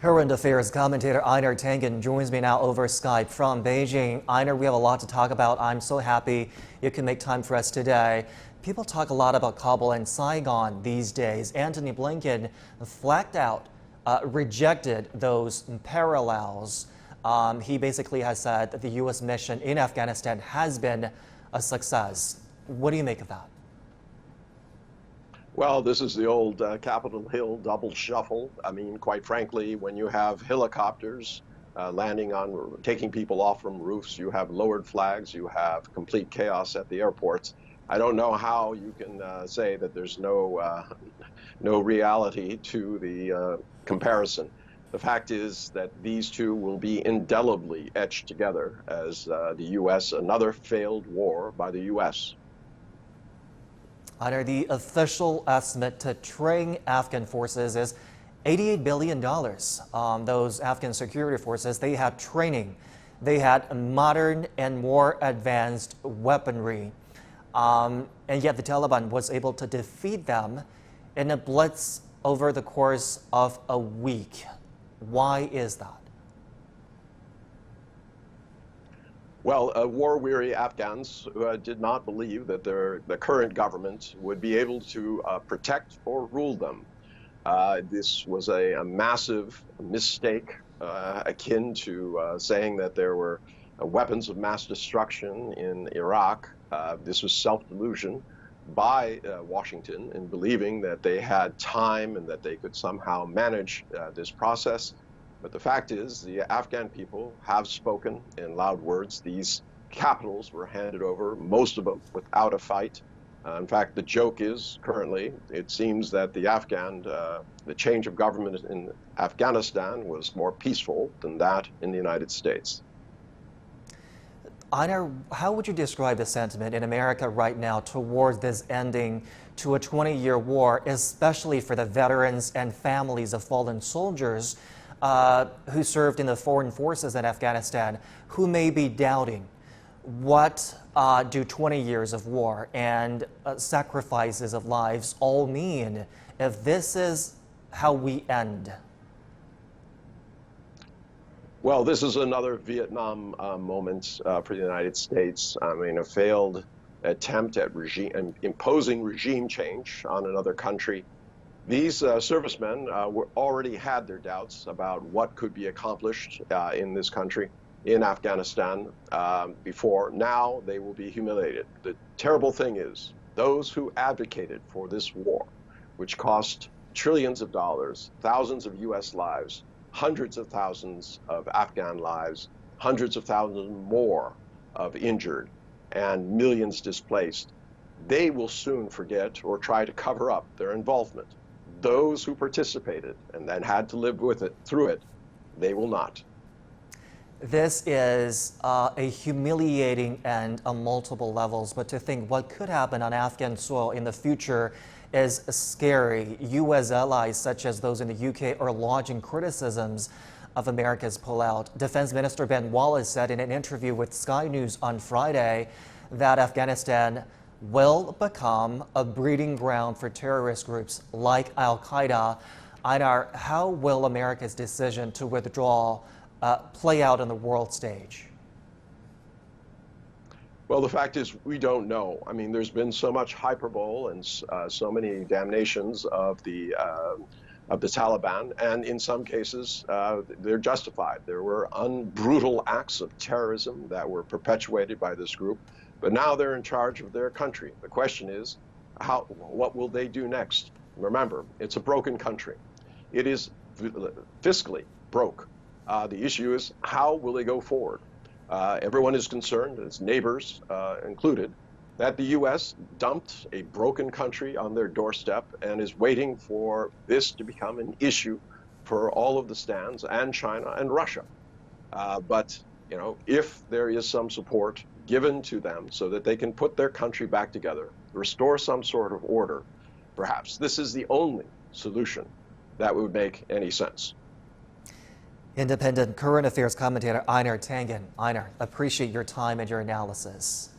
Current affairs commentator Einar Tangen joins me now over Skype from Beijing. Einar, we have a lot to talk about. I'm so happy you can make time for us today. People talk a lot about Kabul and Saigon these days. Antony Blinken flat out rejected those parallels. He basically has said that the U.S. mission in Afghanistan has been a success. What do you make of that? Well, this is the old Capitol Hill double shuffle. I mean, quite frankly, when you have helicopters taking people off from roofs, you have lowered flags, you have complete chaos at the airports. I don't know how you can say that there's no reality to the comparison. The fact is that these two will be indelibly etched together as the U.S., another failed war by the U.S. Einar, the official estimate to train Afghan forces is $88 billion. Those Afghan security forces, they had training. They had modern and more advanced weaponry. And yet the Taliban was able to defeat them in a blitz over the course of a week. Why is that? Well, war-weary Afghans did not believe that the current government would be able to protect or rule them. This was a massive mistake, akin to saying that there were weapons of mass destruction in Iraq. This was self-delusion by Washington in believing that they had time and that they could somehow manage this process. But the fact is, the Afghan people have spoken in loud words. These capitals were handed over, most of them without a fight. In fact, the joke is currently, it seems that the change of government in Afghanistan was more peaceful than that in the United States. Einar, how would you describe the sentiment in America right now towards this ending to a 20-year war, especially for the veterans and families of fallen soldiers who served in the foreign forces in Afghanistan, who may be doubting what do 20 years of war and sacrifices of lives all mean if this is how we end? Well, this is another Vietnam moment for the United States. I mean, a failed attempt at imposing regime change on another country. These servicemen already had their doubts about what could be accomplished in this country, in Afghanistan, before. Now they will be humiliated. The terrible thing is, those who advocated for this war, which cost trillions of dollars, thousands of U.S. lives, hundreds of thousands of Afghan lives, hundreds of thousands more of injured, and millions displaced, they will soon forget or try to cover up their involvement. Those who participated and then had to live with it, through it, they will not. This is a humiliating end on multiple levels, but to think what could happen on Afghan soil in the future is scary. U.S. allies, such as those in the UK, are launching criticisms of America's pullout. Defense Minister Ben Wallace said in an interview with Sky News on Friday that Afghanistan will become a breeding ground for terrorist groups like Al-Qaeda. Einar, how will America's decision to withdraw play out on the world stage? Well, the fact is, we don't know. I mean, there's been so much hyperbole and so many damnations of the Taliban, and in some cases, they're justified. There were brutal acts of terrorism that were perpetuated by this group, but now they're in charge of their country. The question is, what will they do next? Remember, it's a broken country. It is fiscally broke. The issue is, how will they go forward? Everyone is concerned, its neighbors included, that the U.S. dumped a broken country on their doorstep and is waiting for this to become an issue for all of the stands and China and Russia. But you know, if there is some support given to them so that they can put their country back together, restore some sort of order, perhaps this is the only solution that would make any sense. Independent current affairs commentator Einar Tangen. Einar, appreciate your time and your analysis.